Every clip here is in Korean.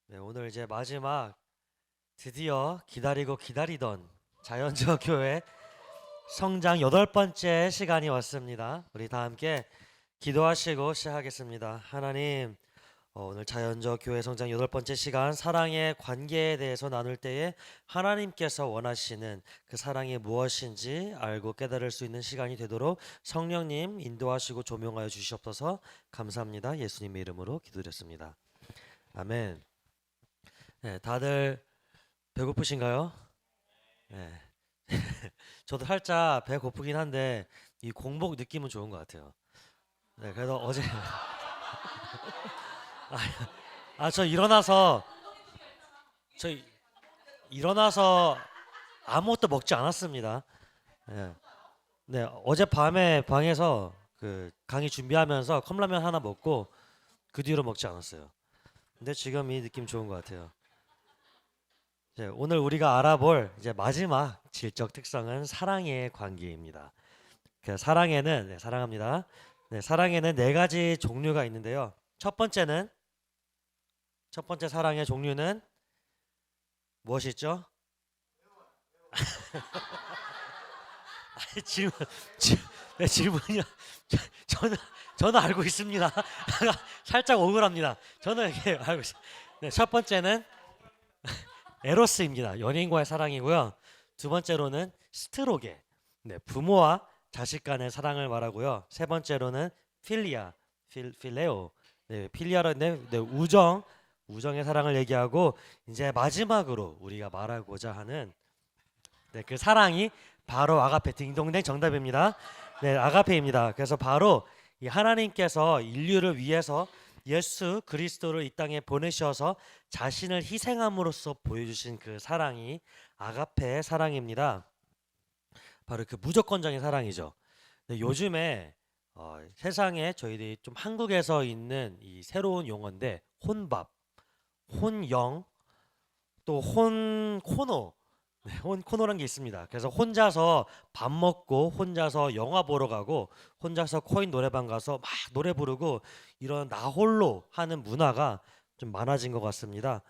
네, 오늘 이제 마지막 드디어 기다리고 기다리던 자연적 교회 성장 8번째 시간이 왔습니다. 우리 다 함께 기도하시고 시작하겠습니다. 하나님, 오늘 자연적 교회 성장 8번째 시간 사랑의 관계에 대해서 나눌 때에 하나님께서 원하시는 그 사랑이 무엇인지 알고 깨달을 수 있는 시간이 되도록 성령님 인도하시고 조명하여 주시옵소서. 감사합니다. 예수님의 이름으로 기도드렸습니다. 아멘. 네, 다들 배고프신가요? 네. 저도 살짝 배 고프긴 한데 이 공복 느낌은 좋은 것 같아요. 네, 그래서 어제 저 저 일어나서 아무것도 먹지 않았습니다. 네, 네, 어젯밤에 방에서 그 강의 준비하면서 컵라면 하나 먹고 그 뒤로 먹지 않았어요. 근데 지금 이 느낌 좋은 것 같아요. 네, 오늘 우리가 알아볼 이제 마지막 질적 특성은 사랑의 관계입니다. 그 사랑에는 사랑합니다. 네, 사랑에는 네 가지 종류가 있는데요. 첫 번째 사랑의 종류는 무엇이죠? 질문 네, 질문이요. 저는 저는 알고 있습니다. 살짝 억울합니다. 저는 이렇게 알고 있어요. 네, 첫 번째는 에로스입니다. 연인과의 사랑이고요. 두 번째로는 스트로게, 네, 부모와 자식 간의 사랑을 말하고요. 세 번째로는 필리아, 필레오, 네, 필리아는 네, 우정의 사랑을 얘기하고 이제 마지막으로 우리가 말하고자 하는 그 사랑이 바로 아가페, 딩동댕 정답입니다. 네, 아가페입니다. 그래서 바로 이 하나님께서 인류를 위해서 예수 그리스도를 이 땅에 보내셔서 자신을 희생함으로써 보여주신 그 사랑이 아가페의 사랑입니다. 바로 그 무조건적인 사랑이죠. 근데 요즘에 세상에 저희들이 좀 한국에서 있는 이 새로운 용어인데 혼밥, 혼영, 또 혼코노, 네, 혼코노란 게 있습니다. 그래서 혼자서 밥 먹고 혼자서 영화 보러 가고 혼자서 코인 노래방 가서 막 노래 부르고 이런 나홀로 하는 문화가 좀 많아진 것 같습니다.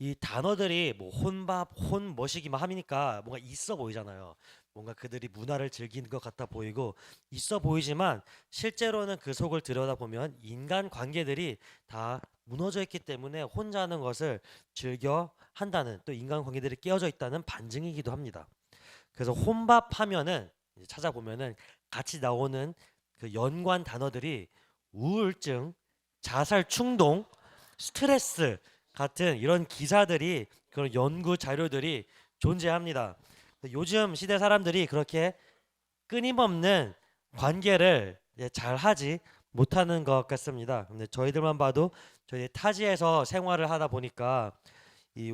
이 단어들이 뭐 혼밥, 혼머시기만 하니까 뭔가 있어 보이잖아요. 뭔가 그들이 문화를 즐기는 것 같아 보이고 있어 보이지만 실제로는 그 속을 들여다보면 인간 관계들이 다 무너져 있기 때문에 혼자 하는 것을 즐겨 한다는, 또 인간 관계들이 깨어져 있다는 반증이기도 합니다. 그래서 혼밥하면은 이제 찾아보면은 같이 나오는 그 연관 단어들이 우울증, 자살 충동, 스트레스 같은 이런 기사들이, 그런 연구 자료들이 존재합니다. 요즘 시대 사람들이 그렇게 끊임없는 관계를 잘 하지 못하는 것 같습니다. 근데 저희들만 봐도 저희 타지에서 생활을 하다 보니까 이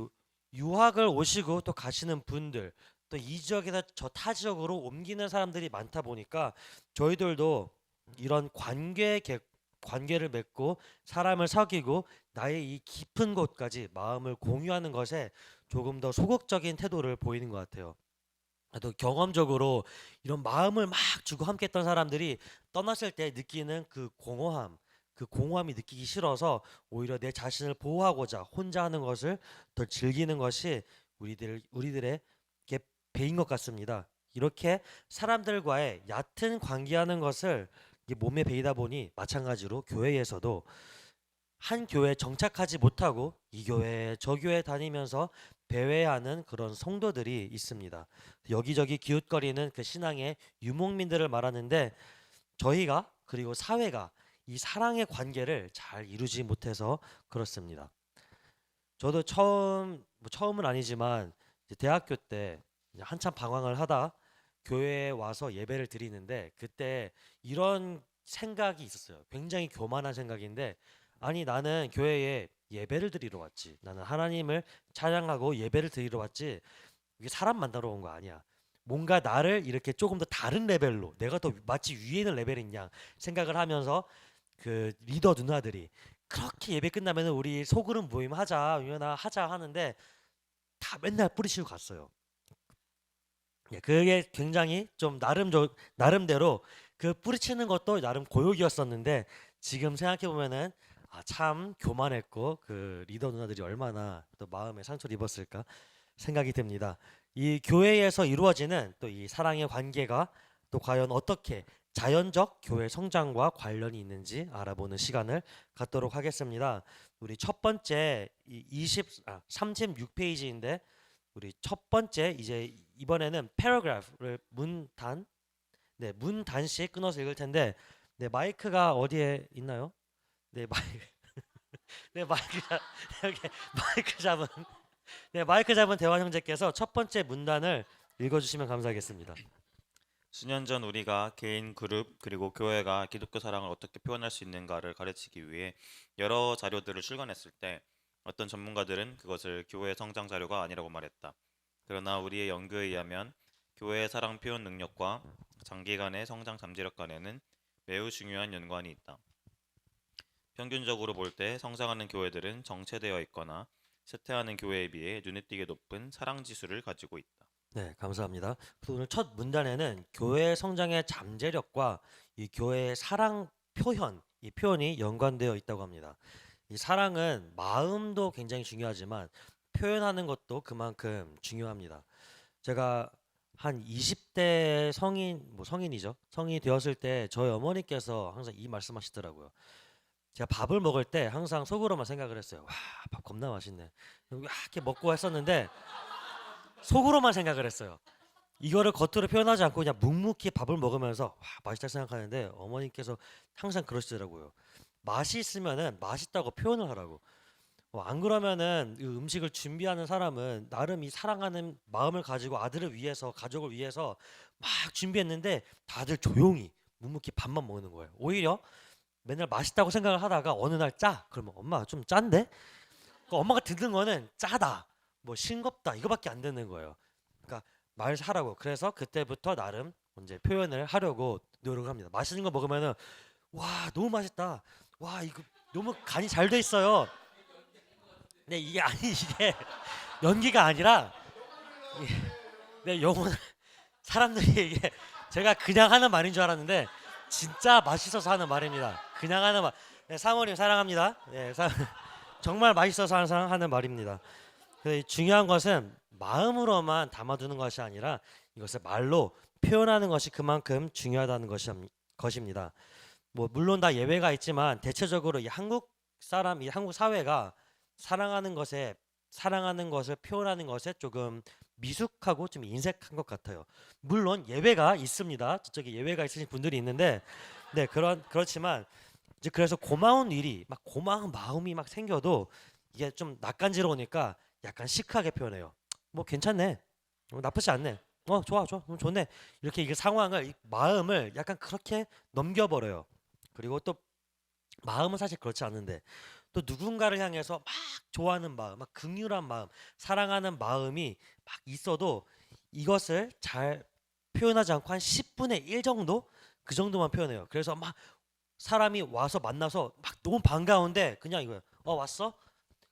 유학을 오시고 또 가시는 분들, 또 이 지역에서 저 타 지역으로 옮기는 사람들이 많다 보니까 저희들도 이런 관계를 맺고 사람을 사귀고 나의 이 깊은 곳까지 마음을 공유하는 것에 조금 더 소극적인 태도를 보이는 것 같아요. 또 경험적으로 이런 마음을 막 주고 함께했던 사람들이 떠났을 때 느끼는 그 공허함이 느끼기 싫어서 오히려 내 자신을 보호하고자 혼자 하는 것을 더 즐기는 것이 우리들의 배인 것 같습니다. 이렇게 사람들과의 얕은 관계하는 것을 이게 몸에 배이다 보니 마찬가지로 교회에서도 한 교회에 정착하지 못하고 이 교회 저 교회 다니면서 배회하는 그런 성도들이 있습니다. 여기저기 기웃거리는 그 신앙의 유목민들을 말하는데, 저희가 그리고 사회가 이 사랑의 관계를 잘 이루지 못해서 그렇습니다. 저도 처음은 아니지만 이제 대학교 때 이제 한참 방황을 하다 교회에 와서 예배를 드리는데, 그때 이런 생각이 있었어요. 굉장히 교만한 생각인데, 아니 나는 교회에 예배를 드리러 왔지. 나는 하나님을 찬양하고 예배를 드리러 왔지. 이게 사람 만나러 온 거 아니야. 뭔가 나를 이렇게 조금 더 다른 레벨로, 내가 더 마치 위에 있는 레벨인 양 생각을 하면서 그 리더 누나들이 그렇게 예배 끝나면 우리 소그룹 모임 하자, 유연아 하자 하는데 다 맨날 뿌리치고 갔어요. 예, 그게 굉장히 좀 나름대로 그 뿌리치는 것도 나름 고역이었었는데, 지금 생각해 보면은 참 교만했고 그 리더 누나들이 얼마나 또 마음에 상처를 입었을까 생각이 듭니다. 이 교회에서 이루어지는 또 이 사랑의 관계가 또 과연 어떻게 자연적 교회 성장과 관련이 있는지 알아보는 시간을 갖도록 하겠습니다. 우리 첫 번째 36페이지인데 우리 첫 번째 이제 이번에는 paragraph를 문단 문단씩 끊어서 읽을 텐데 마이크가 어디에 있나요? 마이크 마이크 여기 마이크 잡은 마이크 잡은 대화 형제께서 첫 번째 문단을 읽어주시면 감사하겠습니다. 수년 전 우리가 개인, 그룹, 그리고 교회가 기독교 사랑을 어떻게 표현할 수 있는가를 가르치기 위해 여러 자료들을 출간했을 때 어떤 전문가들은 그것을 교회 성장 자료가 아니라고 말했다. 그러나 우리의 연구에 의하면 교회의 사랑 표현 능력과 장기간의 성장 잠재력 간에는 매우 중요한 연관이 있다. 평균적으로 볼 때 성장하는 교회들은 정체되어 있거나 쇠퇴하는 교회에 비해 눈에 띄게 높은 사랑 지수를 가지고 있다. 네, 감사합니다. 그래서 오늘 첫 문단에는 교회 성장의 잠재력과 이 교회의 사랑 표현, 이 표현이 연관되어 있다고 합니다. 이 사랑은 마음도 굉장히 중요하지만 표현하는 것도 그만큼 중요합니다. 제가 한 20대 성인이죠. 성인이 되었을 때 저희 어머니께서 항상 이 말씀하시더라고요. 제가 밥을 먹을 때 항상 속으로만 생각을 했어요. 와, 밥 겁나 맛있네. 이렇게 먹고 했었는데 속으로만 생각을 했어요. 이거를 겉으로 표현하지 않고 그냥 묵묵히 밥을 먹으면서 와, 맛있다 생각하는데 어머니께서 항상 그러시더라고요. 맛이 있으면은 맛있다고 표현을 하라고. 안 그러면은 이 음식을 준비하는 사람은 나름 이 사랑하는 마음을 가지고 아들을 위해서 가족을 위해서 막 준비했는데 다들 조용히 묵묵히 밥만 먹는 거예요. 오히려 맨날 맛있다고 생각을 하다가 어느 날 짜. 그러면 엄마 좀 짠데? 엄마가 듣는 거는 짜다. 뭐 싱겁다 이거밖에 안 듣는 거예요. 그러니까 말하라고. 그래서 그때부터 나름 이제 표현을 하려고 노력합니다. 맛있는 거 먹으면은 와 너무 맛있다. 와 이거 너무 간이 잘 돼 있어요. 근데 이게 연기가 아니라 내 영혼 사람들이 이게 제가 그냥 하는 말인 줄 알았는데 진짜 맛있어서 하는 말입니다. 그냥 하는 말. 네, 사모님 사랑합니다. 네, 정말 맛있어서 하는 말입니다. 중요한 것은 마음으로만 담아두는 것이 아니라 이것을 말로 표현하는 것이 그만큼 중요하다는 것입니다. 뭐 물론 다 예외가 있지만 대체적으로 이 한국 사회가 사랑하는 것을 표현하는 것에 조금 미숙하고 좀 인색한 것 같아요. 물론 예외가 있습니다. 저쪽에 예외가 있으신 분들이 있는데, 그렇지만 이제 그래서 고마운 일이 고마운 마음이 생겨도 이게 좀 낯간지러우니까 약간 시크하게 표현해요. 뭐 괜찮네. 나쁘지 않네. 좋아. 좋네. 이렇게 이 상황을 마음을 약간 그렇게 넘겨버려요. 그리고 또 마음은 사실 그렇지 않은데 또 누군가를 향해서 막 좋아하는 마음, 막 긍휼한 마음, 사랑하는 마음이 막 있어도 이것을 잘 표현하지 않고 한 10분의 1 정도 그 정도만 표현해요. 그래서 막 사람이 와서 만나서 막 너무 반가운데 그냥 이거예요. 왔어?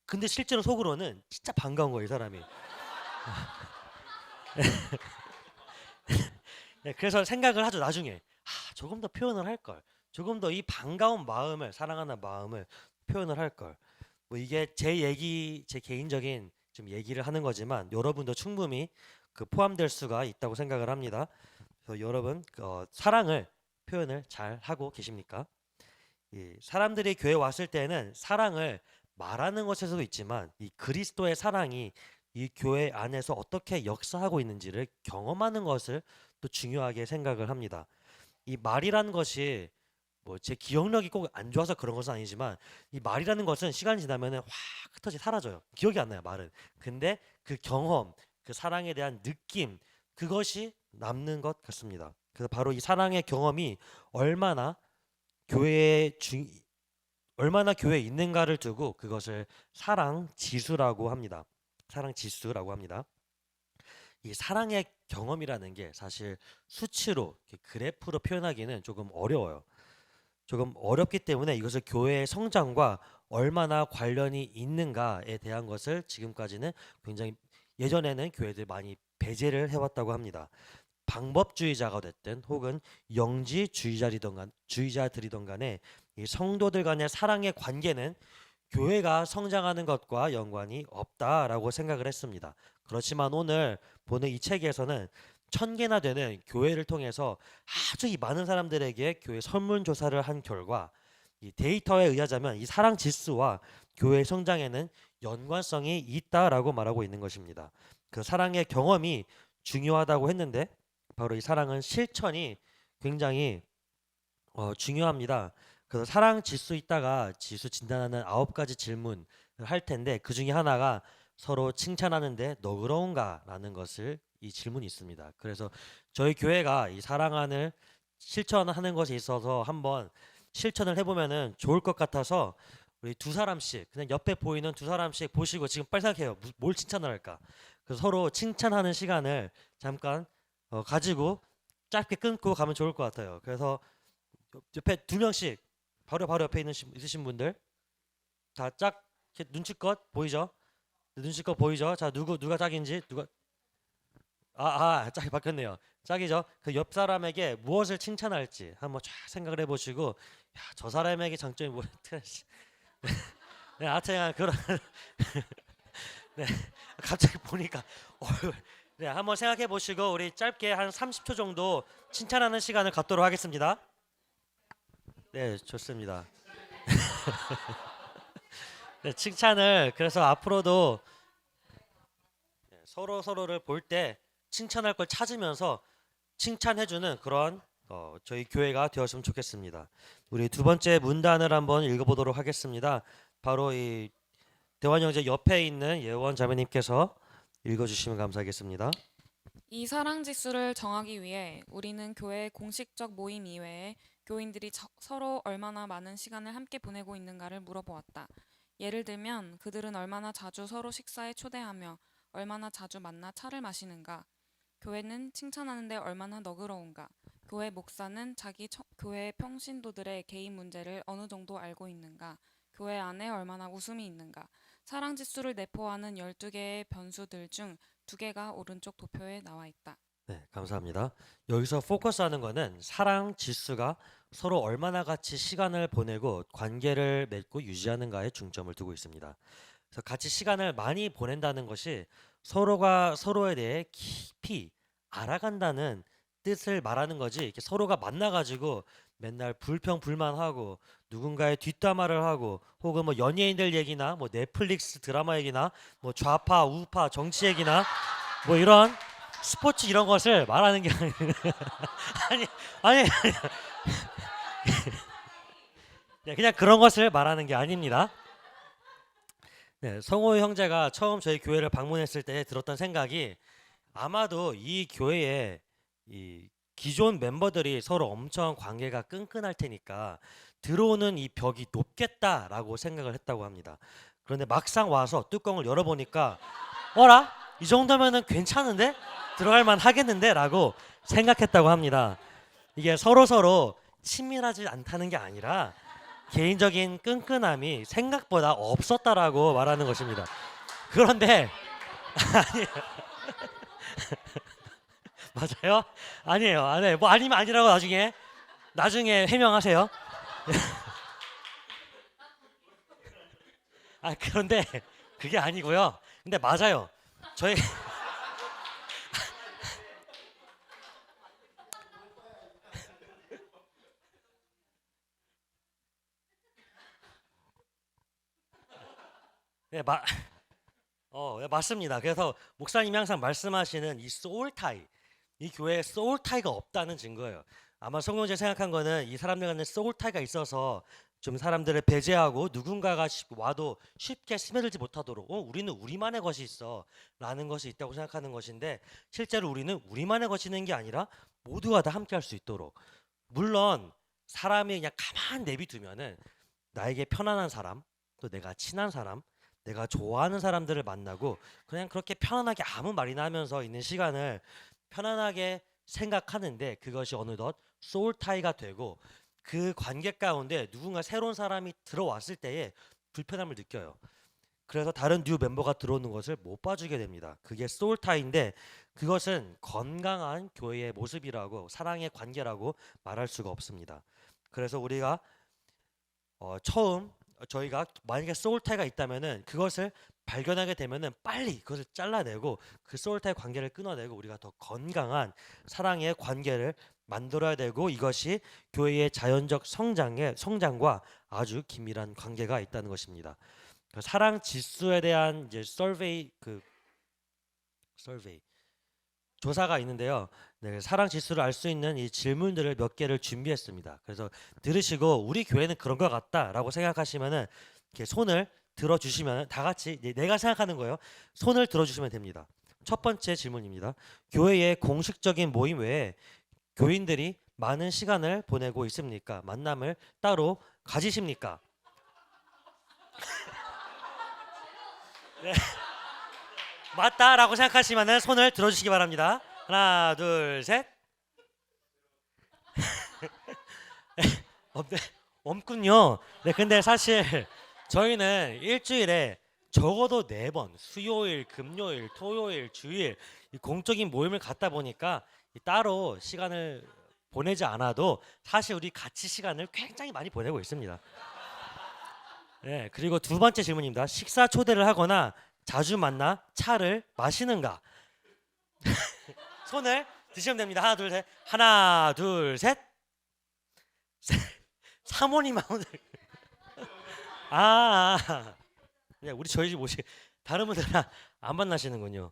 근데 실제로 속으로는 진짜 반가운 거예요, 이 사람이. 네, 그래서 생각을 하죠, 나중에. 조금 더 표현을 할 걸. 조금 더 이 반가운 마음을, 사랑하는 마음을 표현을 할 걸. 뭐 이게 제 개인적인 좀 얘기를 하는 거지만 여러분도 충분히 포함될 수가 있다고 생각을 합니다. 그래서 여러분 사랑을 표현을 잘 하고 계십니까? 사람들이 교회 왔을 때는 사랑을 말하는 것에서도 있지만 이 그리스도의 사랑이 이 교회 안에서 어떻게 역사하고 있는지를 경험하는 것을 또 중요하게 생각을 합니다. 이 말이라는 것이 뭐 제 기억력이 꼭 안 좋아서 그런 것은 아니지만 이 말이라는 것은 시간이 지나면은 확 흩어지 사라져요. 기억이 안 나요, 말은. 근데 그 경험, 그 사랑에 대한 느낌 그것이 남는 것 같습니다. 그래서 바로 이 사랑의 경험이 교회에 얼마나 교회에 있는가를 두고 그것을 사랑 지수라고 합니다. 사랑 지수라고 합니다. 이 사랑의 경험이라는 게 사실 수치로 그래프로 표현하기는 조금 어려워요. 조금 어렵기 때문에 이것을 교회의 성장과 얼마나 관련이 있는가에 대한 것을 지금까지는 굉장히 예전에는 교회들 많이 배제를 해왔다고 합니다. 방법주의자가 됐든 혹은 영지주의자들이든 간에 이 성도들 간의 사랑의 관계는 교회가 성장하는 것과 연관이 없다라고 생각을 했습니다. 그렇지만 오늘 보는 이 책에서는 1000개나 되는 교회를 통해서 아주 이 많은 사람들에게 교회 설문조사를 한 결과 이 데이터에 의하자면 이 사랑 지수와 교회 성장에는 연관성이 있다라고 말하고 있는 것입니다. 그 사랑의 경험이 중요하다고 했는데 바로 이 사랑은 실천이 굉장히 중요합니다. 그래서 사랑 지수 있다가 지수 진단하는 9가지 질문을 할 텐데 그 중에 하나가 서로 칭찬하는데 너그러운가라는 것을 이 질문이 있습니다. 그래서 저희 교회가 이 사랑을 실천하는 것에 있어서 한번 실천을 해보면은 좋을 것 같아서 우리 두 사람씩 그냥 옆에 보이는 두 사람씩 보시고 지금 빨리 생각해요. 뭘 칭찬을 할까? 그래서 서로 칭찬하는 시간을 잠깐 가지고 짧게 끊고 가면 좋을 것 같아요. 그래서 옆에 두 명씩 바로 옆에 있으신 분들 다 짝 눈치껏 보이죠? 눈치껏 보이죠? 자 누가 짝인지 누가 짝이 바뀌었네요. 짝이죠. 그 옆 사람에게 무엇을 칭찬할지 한번 쫙 생각을 해보시고 야, 저 사람에게 장점이 뭐야? 네, 하여튼 그런 네, 갑자기 보니까 네, 한번 생각해 보시고 우리 짧게 한 30초 정도 칭찬하는 시간을 갖도록 하겠습니다. 네, 좋습니다. 네, 칭찬을 그래서 앞으로도 서로를 볼 때 칭찬할 걸 찾으면서 칭찬해주는 그런 저희 교회가 되었으면 좋겠습니다. 우리 두 번째 문단을 한번 읽어보도록 하겠습니다. 바로 이 대환 형제 옆에 있는 예원 자매님께서 읽어주시면 감사하겠습니다. 이 사랑 지수를 정하기 위해 우리는 교회 공식적 모임 이외에 교인들이 서로 얼마나 많은 시간을 함께 보내고 있는가를 물어보았다. 예를 들면 그들은 얼마나 자주 서로 식사에 초대하며 얼마나 자주 만나 차를 마시는가, 교회는 칭찬하는데 얼마나 너그러운가, 교회 목사는 자기 교회 평신도들의 개인 문제를 어느 정도 알고 있는가, 교회 안에 얼마나 웃음이 있는가. 사랑 지수를 내포하는 12개의 변수들 중 2개가 오른쪽 도표에 나와 있다. 네, 감사합니다. 여기서 포커스하는 거는 사랑 지수가 서로 얼마나 같이 시간을 보내고 관계를 맺고 유지하는가에 중점을 두고 있습니다. 그래서 같이 시간을 많이 보낸다는 것이 서로가 서로에 대해 깊이 알아간다는 뜻을 말하는 거지. 이렇게 서로가 만나가지고 맨날 불평불만하고 누군가의 뒷담화를 하고 혹은 뭐 연예인들 얘기나 뭐 넷플릭스 드라마 얘기나 뭐 좌파 우파 정치 얘기나 뭐 이런 스포츠 이런 것을 말하는 게 아니 네, 그냥 그런 것을 말하는 게 아닙니다. 네, 성호 형제가 처음 저희 교회를 방문했을 때 들었던 생각이 아마도 이 교회에 이 기존 멤버들이 서로 엄청 관계가 끈끈할 테니까 들어오는 이 벽이 높겠다라고 생각을 했다고 합니다. 그런데 막상 와서 뚜껑을 열어보니까 어라? 이 정도면은 괜찮은데? 들어갈 만 하겠는데? 라고 생각했다고 합니다. 이게 서로 친밀하지 않다는 게 아니라 개인적인 끈끈함이 생각보다 없었다라고 말하는 것입니다. 그런데 아니 맞아요? 아니에요. 아니에요. 뭐 아니면 아니라고 나중에 해명하세요. 그런데 그게 아니고요. 근데 맞아요. 저희 네, 네, 맞습니다. 그래서 목사님이 항상 말씀하시는 이 소울타이, 이 교회에 소울타이가 없다는 증거예요. 아마 성령제 생각한 거는 이 사람들 간에 소울타이가 있어서 좀 사람들을 배제하고 누군가가 와도 쉽게 스며들지 못하도록 우리는 우리만의 것이 있어 라는 것이 있다고 생각하는 것인데 실제로 우리는 우리만의 것이 있는 게 아니라 모두가 다 함께 할 수 있도록 물론 사람이 그냥 가만 내비두면은 나에게 편안한 사람 또 내가 친한 사람 내가 좋아하는 사람들을 만나고 그냥 그렇게 편안하게 아무 말이나 하면서 있는 시간을 편안하게 생각하는데 그것이 어느덧 소울타이가 되고 그 관계 가운데 누군가 새로운 사람이 들어왔을 때에 불편함을 느껴요. 그래서 다른 뉴 멤버가 들어오는 것을 못 봐주게 됩니다. 그게 소울타이인데 그것은 건강한 교회의 모습이라고 사랑의 관계라고 말할 수가 없습니다. 그래서 우리가 처음 저희가 만약에 소울타이가 있다면은 그것을 발견하게 되면은 빨리 그것을 잘라내고 그 소울타이 관계를 끊어내고 우리가 더 건강한 사랑의 관계를 만들어야 되고 이것이 교회의 자연적 성장과 아주 긴밀한 관계가 있다는 것입니다. 그 사랑 지수에 대한 이제 서베이 조사가 있는데요. 네, 사랑 지수를 알 수 있는 이 질문들을 몇 개를 준비했습니다. 그래서 들으시고 우리 교회는 그런 것 같다라고 생각하시면은 이렇게 손을 들어주시면 다 같이 내가 생각하는 거예요. 손을 들어주시면 됩니다. 첫 번째 질문입니다. 교회의 공식적인 모임 외에 교인들이 많은 시간을 보내고 있습니까? 만남을 따로 가지십니까? 네. 맞다라고 생각하시면은 손을 들어주시기 바랍니다. 하나, 둘, 셋. 없네. 없군요. 네, 근데 사실 저희는 일주일에 적어도 4번, 수요일, 금요일, 토요일, 주일 이 공적인 모임을 갖다 보니까 따로 시간을 보내지 않아도 사실 우리 같이 시간을 굉장히 많이 보내고 있습니다. 네, 그리고 두 번째 질문입니다. 식사 초대를 하거나 자주 만나 차를 마시는가? 손을 드시면 됩니다. 하나, 둘, 셋. 하나, 둘, 셋. 사모님 오늘 그냥 저희 집 오시 다른 분들은 안 만나시는군요.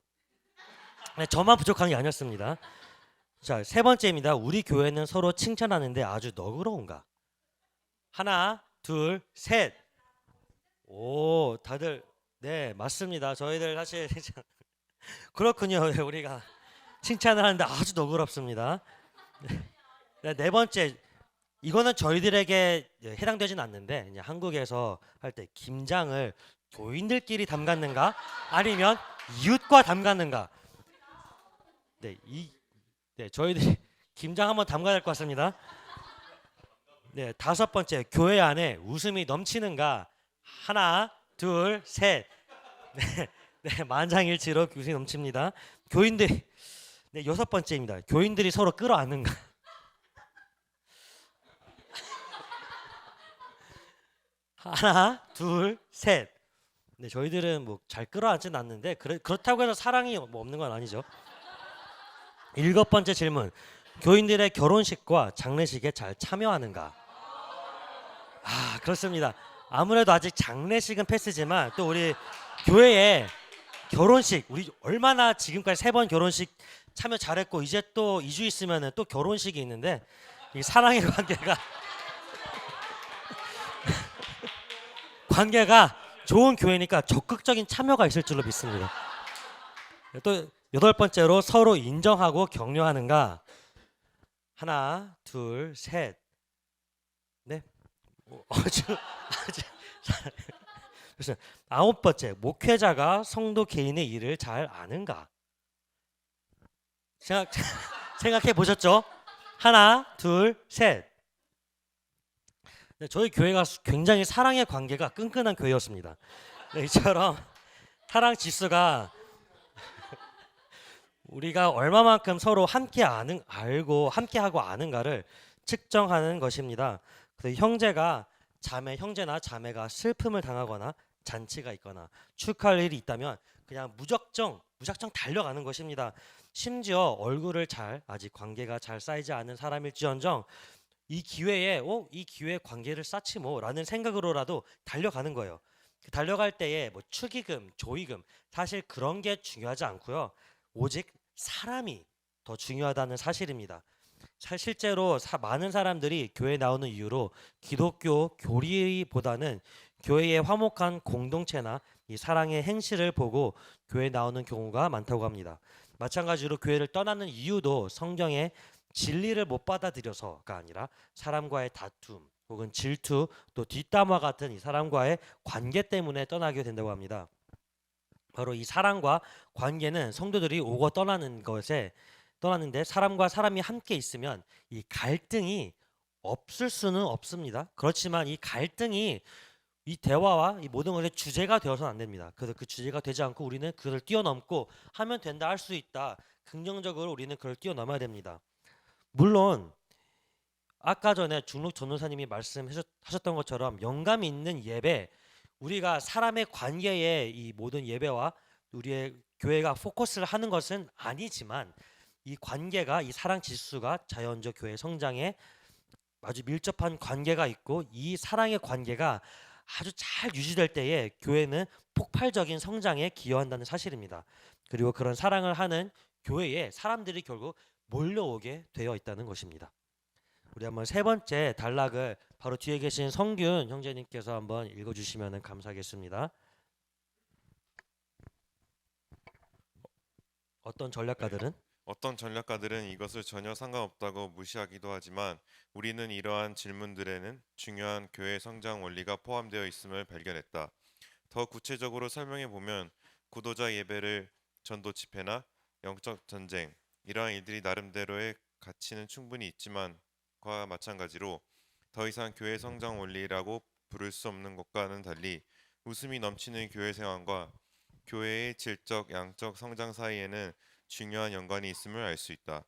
네, 저만 부족한 게 아니었습니다. 자, 세 번째입니다. 우리 교회는 서로 칭찬하는데 아주 너그러운가? 하나, 둘, 셋. 오, 다들 네, 맞습니다. 저희들 사실 그렇군요. 우리가 칭찬을 하는데 아주 너그럽습니다. 네, 네 번째 이거는 저희들에게 해당되진 않는데 그냥 한국에서 할 때 김장을 교인들끼리 담갔는가 아니면 이웃과 담갔는가? 네, 저희들이 김장 한번 담가야 될 것 같습니다. 네, 다섯 번째 교회 안에 웃음이 넘치는가? 하나, 둘, 셋. 네, 만장일치로 웃음이 넘칩니다. 교인들이 네, 여섯 번째입니다. 교인들이 서로 끌어안는가? 하나, 둘, 셋. 네, 저희들은 뭐 잘 끌어안진 않는데 그렇다고 해서 사랑이 뭐 없는 건 아니죠. 일곱 번째 질문. 교인들의 결혼식과 장례식에 잘 참여하는가? 그렇습니다. 아무래도 아직 장례식은 패스지만 또 우리 교회에 결혼식 우리 얼마나 지금까지 3번 결혼식 참여 잘했고 이제 또 2주 있으면은 또 결혼식이 있는데 이 사랑의 관계가 좋은 교회니까 적극적인 참여가 있을 줄로 믿습니다. 또 여덟 번째로 서로 인정하고 격려하는가? 하나, 둘, 셋. 네. 그래서 아홉 번째 목회자가 성도 개인의 일을 잘 아는가? 생각해 보셨죠? 하나, 둘, 셋. 네, 저희 교회가 굉장히 사랑의 관계가 끈끈한 교회였습니다. 네, 이처럼 사랑 지수가 우리가 얼마만큼 서로 알고 함께하고 아는가를 측정하는 것입니다. 그래서 형제나 자매가 슬픔을 당하거나 잔치가 있거나 축하할 일이 있다면 그냥 무작정 달려가는 것입니다. 심지어 얼굴을 아직 관계가 잘 쌓이지 않은 사람일지언정 이 기회에 이 기회에 관계를 쌓지 뭐라는 생각으로라도 달려가는 거예요. 달려갈 때에 뭐 축의금, 조의금 사실 그런 게 중요하지 않고요. 오직 사람이 더 중요하다는 사실입니다. 실제로 많은 사람들이 교회에 나오는 이유로 기독교 교리보다는 교회의 화목한 공동체나 이 사랑의 행실을 보고 교회에 나오는 경우가 많다고 합니다. 마찬가지로 교회를 떠나는 이유도 성경의 진리를 못 받아들여서가 아니라 사람과의 다툼 혹은 질투 또 뒷담화 같은 이 사람과의 관계 때문에 떠나게 된다고 합니다. 바로 이 사랑과 관계는 성도들이 오고 떠나는데 사람과 사람이 함께 있으면 이 갈등이 없을 수는 없습니다. 그렇지만 이 갈등이 이 대화와 이 모든 것의 주제가 되어서는 안 됩니다. 그래서 그 주제가 되지 않고 우리는 그를 뛰어넘고 하면 된다 할 수 있다. 긍정적으로 우리는 그걸 뛰어넘어야 됩니다. 물론 아까 전에 중록 전도사님이 말씀하셨던 것처럼 영감 있는 예배, 우리가 사람의 관계에 이 모든 예배와 우리의 교회가 포커스를 하는 것은 아니지만 이 관계가 이 사랑 지수가 자연적 교회 성장에 아주 밀접한 관계가 있고 이 사랑의 관계가 아주 잘 유지될 때에 교회는 폭발적인 성장에 기여한다는 사실입니다. 그리고 그런 사랑을 하는 교회에 사람들이 결국 몰려오게 되어 있다는 것입니다. 우리 한번 세 번째 단락을 바로 뒤에 계신 성균 형제님께서 한번 읽어주시면 감사하겠습니다. 어떤 전략가들은 어떤 전략가들은 이것을 전혀 상관없다고 무시하기도 하지만 우리는 이러한 질문들에는 중요한 교회 성장 원리가 포함되어 있음을 발견했다. 더 구체적으로 설명해 보면 구도자 예배를 전도 집회나 영적 전쟁 이러한 일들이 나름대로의 가치는 충분히 있지만 과 마찬가지로 더 이상 교회 성장 원리라고 부를 수 없는 것과는 달리 웃음이 넘치는 교회 생활과 교회의 질적 양적 성장 사이에는 중요한 연관이 있음을 알 수 있다.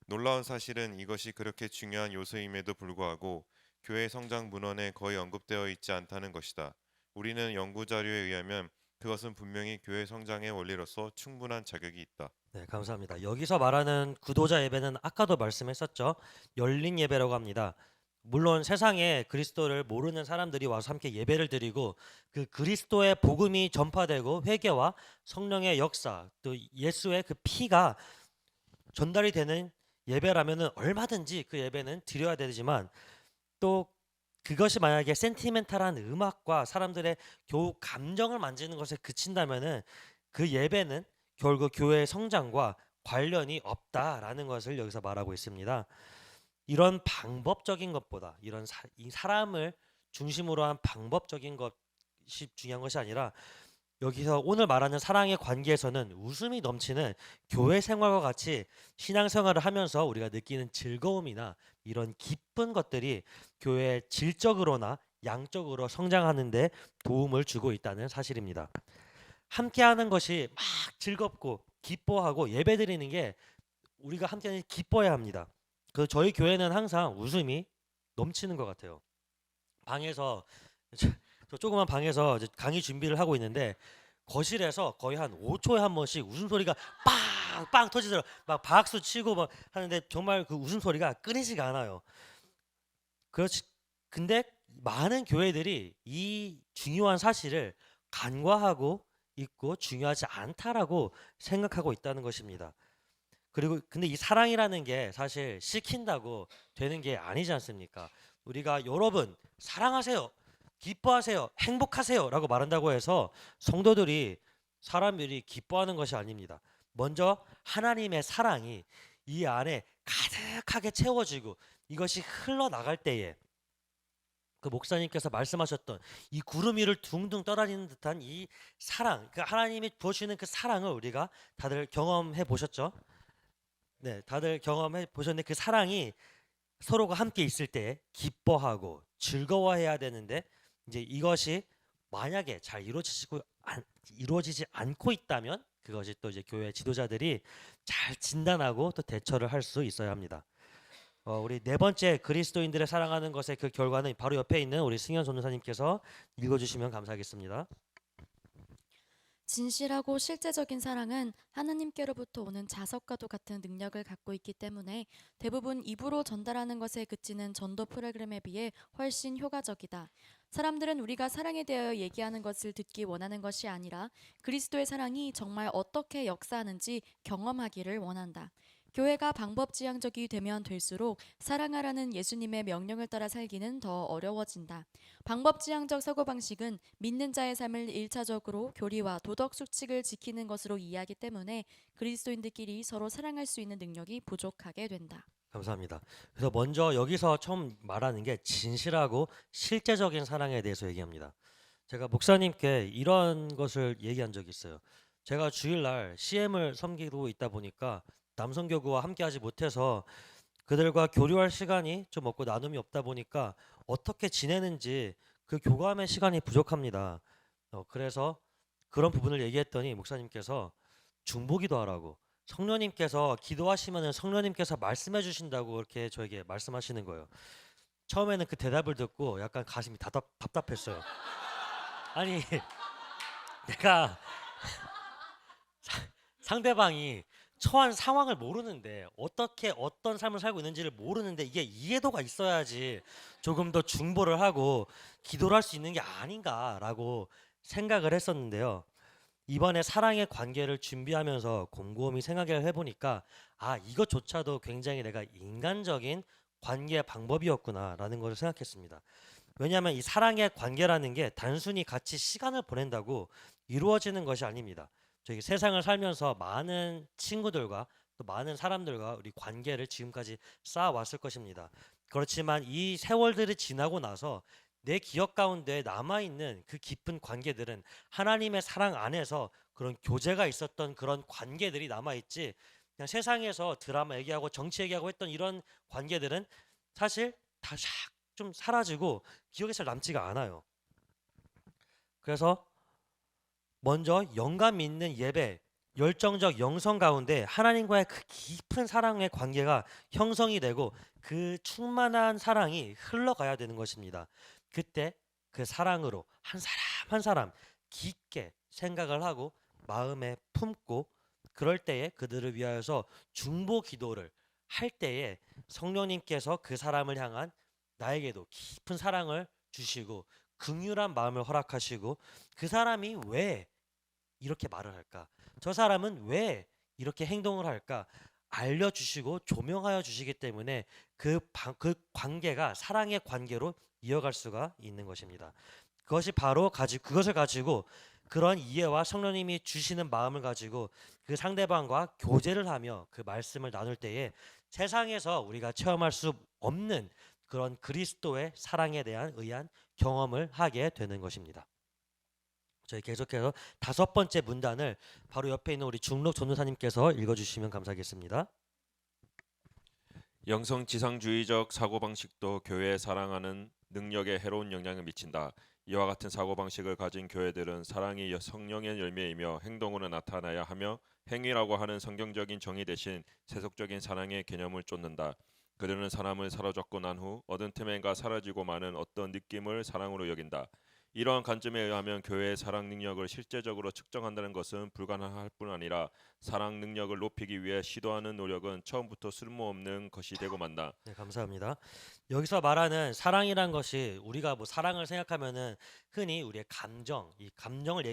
놀라운 사실은 이것이 그렇게 중요한 요소임에도 불구하고 교회 성장 문헌에 거의 언급되어 있지 않다는 것이다. 우리는 연구 자료에 의하면 그것은 분명히 교회 성장의 원리로서 충분한 자격이 있다. 네, 감사합니다. 여기서 말하는 구도자 예배는 아까도 말씀했었죠. 열린 예배라고 합니다. 물론 세상에 그리스도를 모르는 사람들이 와서 함께 예배를 드리고 그 그리스도의 복음이 전파되고 회개와 성령의 역사 또 예수의 그 피가 전달이 되는 예배라면은 얼마든지 그 예배는 드려야 되지만 또 그것이 만약에 센티멘탈한 음악과 사람들의 겨우 감정을 만지는 것에 그친다면은 그 예배는 결국 교회의 성장과 관련이 없다라는 것을 여기서 말하고 있습니다. 이런 방법적인 것보다 이 사람을 중심으로 한 방법적인 것이 중요한 것이 아니라 여기서 오늘 말하는 사랑의 관계에서는 웃음이 넘치는 교회 생활과 같이 신앙생활을 하면서 우리가 느끼는 즐거움이나 이런 기쁜 것들이 교회의 질적으로나 양적으로 성장하는 데 도움을 주고 있다는 사실입니다. 함께하는 것이 막 즐겁고 기뻐하고 예배드리는 게 우리가 함께 기뻐해야 합니다. 그 저희 교회는 항상 웃음이 넘치는 것 같아요. 방에서 저 조그만 방에서 이제 강의 준비를 하고 있는데 거실에서 거의 한 5초에 한 번씩 웃음소리가 빵빵 터지더라고요. 막 박수 치고 막 하는데 정말 그 웃음소리가 끊이지가 않아요. 그렇지. 근데 많은 교회들이 이 중요한 사실을 간과하고 있고 중요하지 않다라고 생각하고 있다는 것입니다. 그리고 근데 이 사랑이라는 게 사실 시킨다고 되는 게 아니지 않습니까? 우리가 여러분 사랑하세요, 기뻐하세요, 행복하세요라고 말한다고 해서 사람들이 기뻐하는 것이 아닙니다. 먼저 하나님의 사랑이 이 안에 가득하게 채워지고 이것이 흘러나갈 때에 그 목사님께서 말씀하셨던 이 구름 위를 둥둥 떠다니는 듯한 이 사랑, 그 하나님이 부어주시는 그 사랑을 우리가 다들 경험해 보셨죠? 네, 다들 경험해 보셨는데 그 사랑이 서로가 함께 있을 때 기뻐하고 즐거워해야 되는데 이제 이것이 만약에 잘 이루어지지 않고 있다면 그것이 또 이제 교회 지도자들이 잘 진단하고 또 대처를 할 수 있어야 합니다. 우리 네 번째 그리스도인들을 사랑하는 것의 그 결과는 바로 옆에 있는 우리 승현 전도사님께서 읽어주시면 감사하겠습니다. 진실하고 실제적인 사랑은 하나님께로부터 오는 자석과도 같은 능력을 갖고 있기 때문에 대부분 입으로 전달하는 것에 그치는 전도 프로그램에 비해 훨씬 효과적이다. 사람들은 우리가 사랑에 대하여 얘기하는 것을 듣기 원하는 것이 아니라 그리스도의 사랑이 정말 어떻게 역사하는지 경험하기를 원한다. 교회가 방법지향적이 되면 될수록 사랑하라는 예수님의 명령을 따라 살기는 더 어려워진다. 방법지향적 사고방식은 믿는 자의 삶을 1차적으로 교리와 도덕 수칙을 지키는 것으로 이해하기 때문에 그리스도인들끼리 서로 사랑할 수 있는 능력이 부족하게 된다. 감사합니다. 그래서 먼저 여기서 처음 말하는 게 진실하고 실제적인 사랑에 대해서 얘기합니다. 제가 목사님께 이런 것을 얘기한 적이 있어요. 제가 주일날 CM을 섬기고 있다 보니까 남성교구와 함께하지 못해서 그들과 교류할 시간이 좀 없고 나눔이 없다 보니까 어떻게 지내는지 그 교감의 시간이 부족합니다. 그래서 그런 부분을 얘기했더니 목사님께서 중보기도 하라고 성령님께서 기도하시면은 성령님께서 말씀해 주신다고 이렇게 저에게 말씀하시는 거예요. 처음에는 그 대답을 듣고 약간 가슴이 답답했어요. 아니 내가 상대방이 처한 상황을 모르는데 어떻게 어떤 삶을 살고 있는지를 모르는데 이게 이해도가 있어야지 조금 더 중보를 하고 기도를 할 수 있는 게 아닌가라고 생각을 했었는데요. 이번에 사랑의 관계를 준비하면서 곰곰이 생각을 해보니까 아 이것조차도 굉장히 내가 인간적인 관계 방법이었구나라는 것을 생각했습니다. 왜냐하면 이 사랑의 관계라는 게 단순히 같이 시간을 보낸다고 이루어지는 것이 아닙니다. 저희 세상을 살면서 많은 친구들과 또 많은 사람들과 우리 관계를 지금까지 쌓아왔을 것입니다. 그렇지만 이 세월들이 지나고 나서 내 기억 가운데 남아있는 그 깊은 관계들은 하나님의 사랑 안에서 그런 교제가 있었던 그런 관계들이 남아있지, 그냥 세상에서 드라마 얘기하고 정치 얘기하고 했던 이런 관계들은 사실 다 좀 사라지고 기억에 잘 남지가 않아요. 그래서 먼저 영감 있는 예배, 열정적 영성 가운데 하나님과의 그 깊은 사랑의 관계가 형성이 되고 그 충만한 사랑이 흘러가야 되는 것입니다. 그때 그 사랑으로 한 사람 한 사람 깊게 생각을 하고 마음에 품고 그럴 때에 그들을 위하여서 중보 기도를 할 때에 성령님께서 그 사람을 향한 나에게도 깊은 사랑을 주시고 긍휼한 마음을 허락하시고 그 사람이 왜 이렇게 말을 할까? 저 사람은 왜 이렇게 행동을 할까? 알려주시고 조명하여 주시기 때문에 그 관계가 사랑의 관계로 이어갈 수가 있는 것입니다. 그것이 바로 그것을 가지고 그런 이해와 성령님이 주시는 마음을 가지고 그 상대방과 교제를 하며 그 말씀을 나눌 때에 세상에서 우리가 체험할 수 없는 그런 그리스도의 사랑에 대한 의한 경험을 하게 되는 것입니다. 저희 계속해서 5번째 문단을 바로 옆에 있는 우리 중록 전도사님께서 읽어주시면 감사하겠습니다. 영성지상주의적 사고방식도 교회에 사랑하는 능력에 해로운 영향을 미친다. 이와 같은 사고방식을 가진 교회들은 사랑이 성령의 열매이며 행동으로 나타나야 하며 행위라고 하는 성경적인 정의 대신 세속적인 사랑의 개념을 쫓는다. 그들은 사람을 사로잡고 난 후 얻은 틈에가 사라지고 마는 어떤 느낌을 사랑으로 여긴다. 이러한 관점에 의하면 교회의 사랑 능력을 실제적으로 측정한다는 것은 불가능할 뿐 아니라 사랑 능력을 높이기 위해 시도하는 노력은 처음부터 쓸모없는 것이 되고 만다. 네, 감사합니다. 여기서 말하는 사랑이란 것이 우리가 뭐 사랑을 생각하면은 흔히 우리의 감정, 이 감정을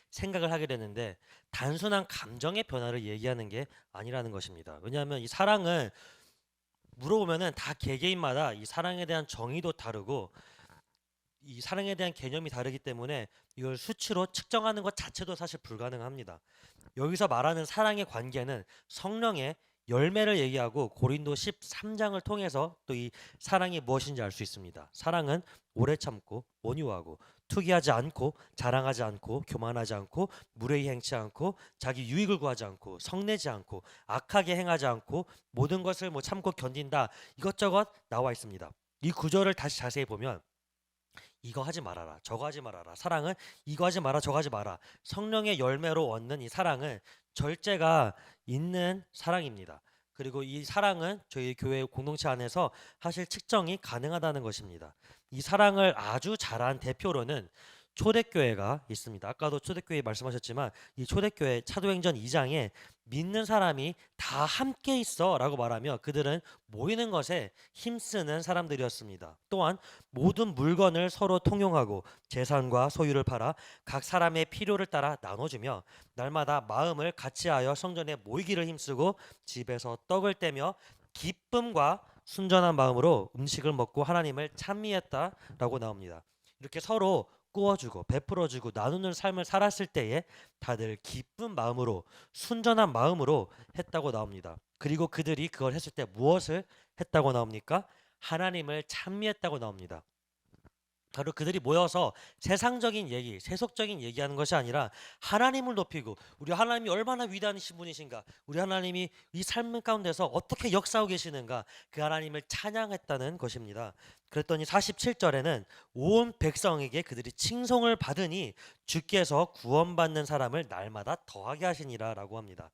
생각을 하게 되는데 단순한 감정의 변화를 얘기하는 게 아니라는 것입니다. 왜냐하면 이 사랑은 물어보면은 다 개개인마다 이 사랑에 대한 정의도 다르고 이 사랑에 대한 개념이 다르기 때문에 이걸 수치로 측정하는 것 자체도 사실 불가능합니다. 여기서 말하는 사랑의 관계는 성령의 열매를 얘기하고 고린도 13장을 통해서 또 이 사랑이 무엇인지 알 수 있습니다. 사랑은 오래 참고 온유하고 투기하지 않고 자랑하지 않고 교만하지 않고 무례히 행치 않고 자기 유익을 구하지 않고 성내지 않고 악하게 행하지 않고 모든 것을 참고 견딘다. 이것저것 나와 있습니다. 이 구절을 다시 자세히 보면 이거 하지 말아라 저거 하지 말아라, 사랑은 이거 하지 마라 저거 하지 마라, 성령의 열매로 얻는 이 사랑은 절제가 있는 사랑입니다. 그리고 이 사랑은 저희 교회 공동체 안에서 사실 측정이 가능하다는 것입니다. 이 사랑을 아주 잘한 대표로는 초대교회가 있습니다. 아까도 초대교회 말씀하셨지만 이 초대교회 사도행전 2장에 믿는 사람이 다 함께 있어 라고 말하며 그들은 모이는 것에 힘쓰는 사람들이었습니다. 또한 모든 물건을 서로 통용하고 재산과 소유를 팔아 각 사람의 필요를 따라 나눠주며 날마다 마음을 같이하여 성전에 모이기를 힘쓰고 집에서 떡을 떼며 기쁨과 순전한 마음으로 음식을 먹고 하나님을 찬미했다라고 나옵니다. 이렇게 서로 꾸어주고 베풀어주고 나누는 삶을 살았을 때에 다들 기쁜 마음으로 순전한 마음으로 했다고 나옵니다. 그리고 그들이 그걸 했을 때 무엇을 했다고 나옵니까? 하나님을 찬미했다고 나옵니다. 바로 그들이 모여서 세상적인 얘기, 세속적인 얘기하는 것이 아니라 하나님을 높이고 우리 하나님이 얼마나 위대하신 분이신가, 우리 하나님이 이 삶 가운데서 어떻게 역사하고 계시는가, 그 하나님을 찬양했다는 것입니다. 그랬더니 47절에는 온 백성에게 그들이 칭송을 받으니 주께서 구원받는 사람을 날마다 더하게 하시니라 라고 합니다.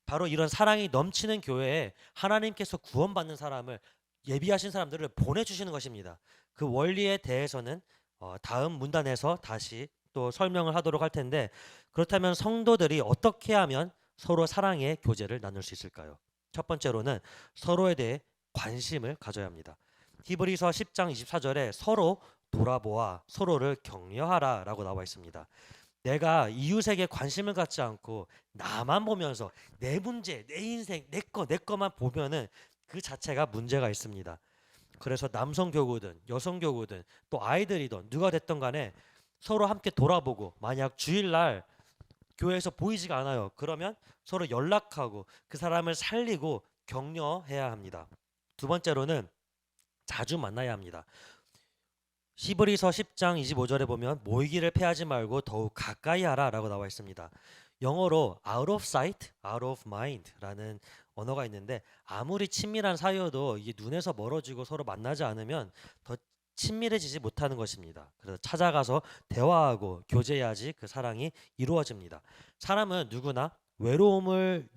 바로 이런 사랑이 넘치는 교회에 하나님께서 구원받는 사람을 예비하신 사람들을 보내주시는 것입니다. 그 원리에 대해서는 다음 문단에서 다시 또 설명을 하도록 할 텐데, 그렇다면 성도들이 어떻게 하면 서로 사랑의 교제를 나눌 수 있을까요? 첫 번째로는 서로에 대해 관심을 가져야 합니다. 히브리서 10장 24절에 서로 돌아보아 서로를 격려하라 라고 나와 있습니다. 내가 이웃에게 관심을 갖지 않고 나만 보면서 내 문제, 내 인생, 내 거만 보면은 그 자체가 문제가 있습니다. 그래서 남성 교구든 여성 교구든 또 아이들이든 누가 됐든 간에 서로 함께 돌아보고, 만약 주일날 교회에서 보이지가 않아요. 그러면 서로 연락하고 그 사람을 살리고 격려해야 합니다. 두 번째로는 자주 만나야 합니다. 히브리서 10장 25절에 보면 모이기를 패하지 말고 더욱 가까이 하라라고 나와 있습니다. 영어로 out of sight, out of mind라는 언어가 있는데, 아무리 친밀한 사이여도 이게 눈에서 멀어지고 서로 만나지 않으면 더 친밀해지지 못하는 것입니다. 그래서 찾아가서 대화하고 교제해야지 그 사랑이 이루어집니다. 사람은 누구나 외로움을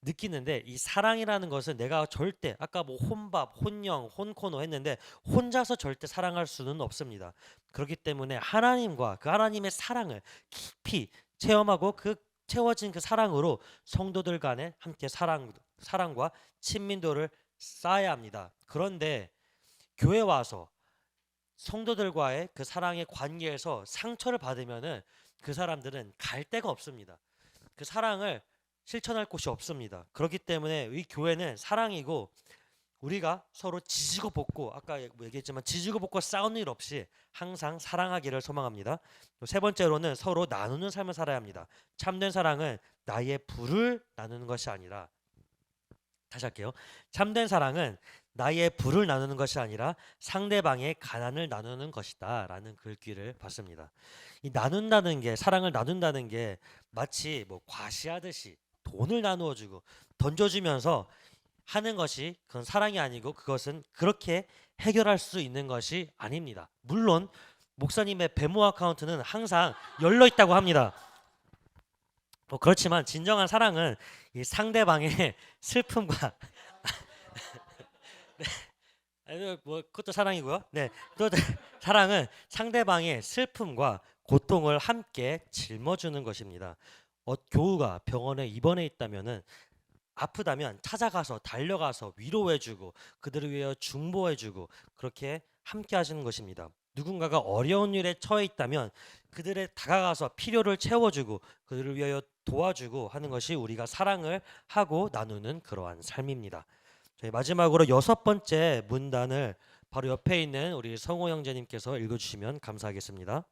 느끼는데, 이 사랑이라는 것은 내가 절대, 아까 뭐 혼밥, 혼영, 혼코노 했는데 혼자서 절대 사랑할 수는 없습니다. 그렇기 때문에 하나님과 그 하나님의 사랑을 깊이 체험하고 그 채워진 그 사랑으로 성도들 간에 함께 사랑과 친밀도를 쌓아야 합니다. 그런데 교회 와서 성도들과의 그 사랑의 관계에서 상처를 받으면은 그 사람들은 갈 데가 없습니다. 그 사랑을 실천할 곳이 없습니다. 그렇기 때문에 이 교회는 사랑이고, 우리가 서로 지지고 볶고, 아까 얘기했지만 지지고 볶고 싸우는 일 없이 항상 사랑하기를 소망합니다. 세 번째로는 서로 나누는 삶을 살아야 합니다. 참된 사랑은 나의 부를 나누는 것이 아니라, 다시 할게요. 참된 사랑은 나의 부를 나누는 것이 아니라 상대방의 가난을 나누는 것이다 라는 글귀를 봤습니다. 이 나눈다는 게, 사랑을 나눈다는 게 마치 뭐 과시하듯이 돈을 나누어 주고 던져주면서 하는 것이, 그건 사랑이 아니고 그것은 그렇게 해결할 수 있는 것이 아닙니다. 물론 목사님의 배모 아카운트는 항상 열려 있다고 합니다. 그렇지만 진정한 사랑은 이 상대방의 슬픔과 네, 뭐 그것도 사랑이고요. 네, 또 사랑은 상대방의 슬픔과 고통을 함께 짊어주는 것입니다. 교우가 병원에 입원해 있다면은, 아프다면 찾아가서 달려가서 위로해주고 그들을 위하여 중보해주고 그렇게 함께 하시는 것입니다. 누군가가 어려운 일에 처해 있다면 그들의 다가가서 필요를 채워주고 그들을 위하여 도와주고 하는 것이 우리가 사랑을 하고 나누는 그러한 삶입니다. 저희 마지막으로 6번째 문단을 바로 옆에 있는 우리 성호 형제님께서 읽어주시면 감사하겠습니다.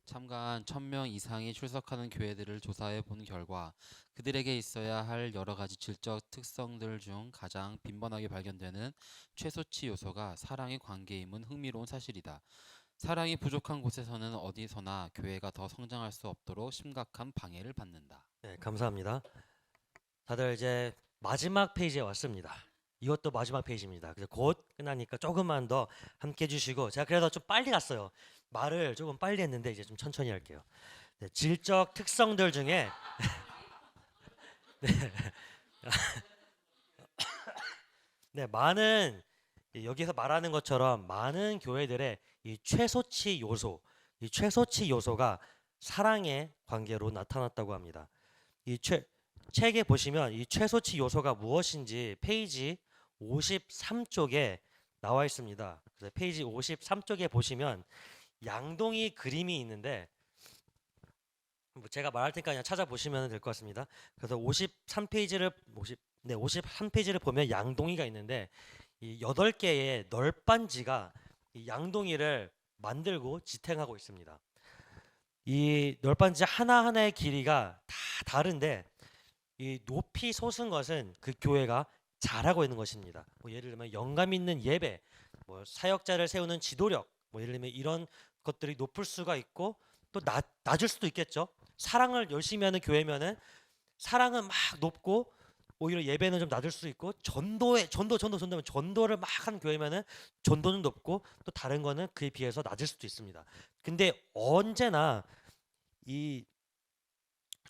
참가한 1000명 이상이 출석하는 교회들을 조사해 본 결과 그들에게 있어야 할 여러 가지 질적 특성들 중 가장 빈번하게 발견되는 최소치 요소가 사랑의 관계임은 흥미로운 사실이다. 사랑이 부족한 곳에서는 어디서나 교회가 더 성장할 수 없도록 심각한 방해를 받는다. 네, 감사합니다. 다들 이제 마지막 페이지에 왔습니다. 이것도 마지막 페이지입니다. 그래서 곧 끝나니까 조금만 더 함께 해주시고, 제가 그래서 좀 빨리 갔어요. 말을 조금 빨리 했는데 이제 좀 천천히 할게요. 네, 질적 특성들 중에 네. 네, 많은, 여기서 말하는 것처럼 많은 교회들의 이 최소치 요소가 사랑의 관계로 나타났다고 합니다. 책에 보시면 이 최소치 요소가 무엇인지 페이지 53쪽에 나와 있습니다. 그래서 페이지 53쪽에 보시면 양동이 그림이 있는데, 뭐 제가 말할 테니까 그냥 찾아보시면 될 것 같습니다. 그래서 53페이지를 보면 양동이가 있는데, 이 8개의 널빤지가 이 양동이를 만들고 지탱하고 있습니다. 이 널빤지 하나하나의 길이가 다 다른데, 이 높이 솟은 것은 그 교회가 잘하고 있는 것입니다. 뭐 예를 들면 영감 있는 예배, 뭐 사역자를 세우는 지도력, 뭐 예를 들면 이런 것들이 높을 수가 있고, 또 낮을 수도 있겠죠. 사랑을 열심히 하는 교회면은 사랑은 막 높고 오히려 예배는 좀 낮을 수 있고 전도면 전도를 막 하는 교회면은 전도는 높고 또 다른 거는 그에 비해서 낮을 수도 있습니다. 근데 언제나 이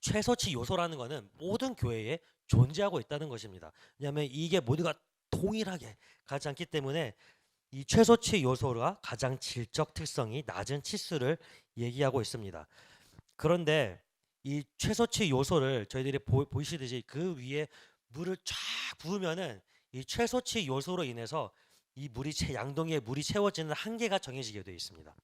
최소치 요소라는 거는 모든 교회에 존재하고 있다는 것입니다. 왜냐하면 이게 모두가 동일하게 가지 않기 때문에 이 최소치 요소가 가장 질적 특성이 낮은 치수를 얘기하고 있습니다. 그런데 이 최소치 요소를 저희들이 보이시듯이 그 위에 물을 쫙 부으면은 이 최소치 요소로 인해서 이 양동이에 물이 채워지는 한계가 정해지게 되어 있습니다.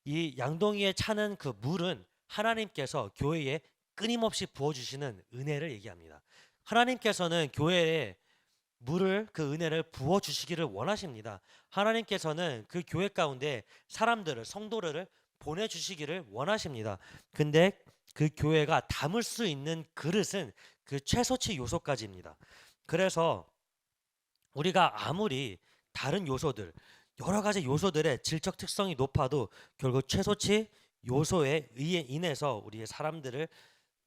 이 양동이에 차는 그 물은 하나님께서 교회에 끊임없이 부어주시는 은혜를 얘기합니다. 하나님께서는 교회에 물을 그 은혜를 부어 주시기를 원하십니다. 하나님께서는 그 교회 가운데 사람들을 성도를 보내 주시기를 원하십니다. 근데 그 교회가 담을 수 있는 그릇은 그 최소치 요소까지입니다. 그래서 우리가 아무리 다른 요소들 여러 가지 요소들의 질적 특성이 높아도 결국 최소치 요소에 의해 인해서 우리의 사람들을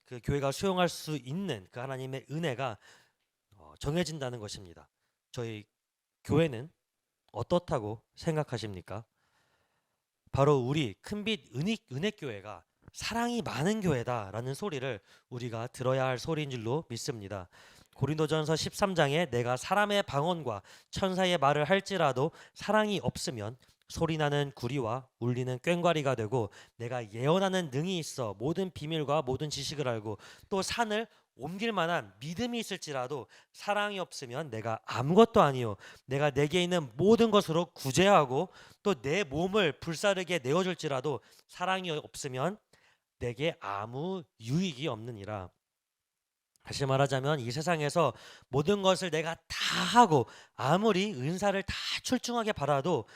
그 교회가 수용할 수 있는 그 하나님의 은혜가 정해진다는 것입니다. 저희 교회는 어떻다고 생각하십니까? 바로 우리 큰빛 은혜교회가 사랑이 많은 교회다라는 소리를 우리가 들어야 할 소리인 줄로 믿습니다. 고린도전서 13장에 내가 사람의 방언과 천사의 말을 할지라도 사랑이 없으면 소리나는 구리와 울리는 꽹과리가 되고 내가 예언하는 능이 있어 모든 비밀과 모든 지식을 알고 또 산을 옮길 만한 믿음이 있을지라도 사랑이 없으면 내가 아무것도 아니요 내가 내게 있는 모든 것으로 구제하고 또 내 몸을 불사르게 내어줄지라도 사랑이 없으면 내게 아무 유익이 없느니라. 다시 말하자면 이 세상에서 모든 것을 내가 다 하고 아무리 은사를 다 출중하게 받아도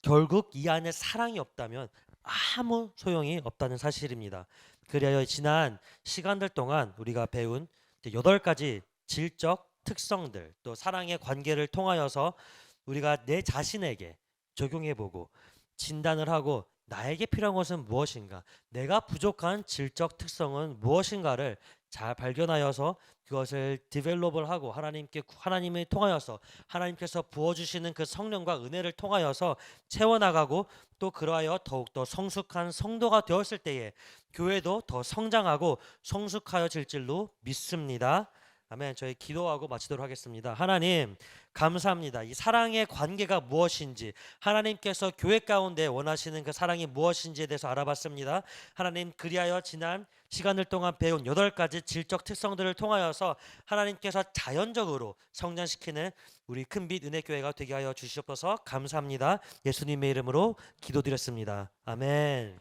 결국 이 안에 사랑이 없다면 아무 소용이 없다는 사실입니다. 그리하여 지난 시간들 동안 우리가 배운 8가지 질적 특성들 또 사랑의 관계를 통하여서 우리가 내 자신에게 적용해보고 진단을 하고 나에게 필요한 것은 무엇인가, 내가 부족한 질적 특성은 무엇인가를 잘 발견하여서 그것을 디벨롭을 하고 하나님을 통하여서 하나님께서 부어주시는 그 성령과 은혜를 통하여서 채워나가고 또 그러하여 더욱더 성숙한 성도가 되었을 때에 교회도 더 성장하고 성숙하여질 줄로 믿습니다. 아멘. 저희 기도하고 마치도록 하겠습니다. 하나님 감사합니다. 이 사랑의 관계가 무엇인지 하나님께서 교회 가운데 원하시는 그 사랑이 무엇인지에 대해서 알아봤습니다. 하나님 그리하여 지난 시간을 동안 배운 8가지 질적 특성들을 통하여서 하나님께서 자연적으로 성장시키는 우리 큰빛 은혜교회가 되게 하여 주시옵소서. 감사합니다. 예수님의 이름으로 기도드렸습니다. 아멘.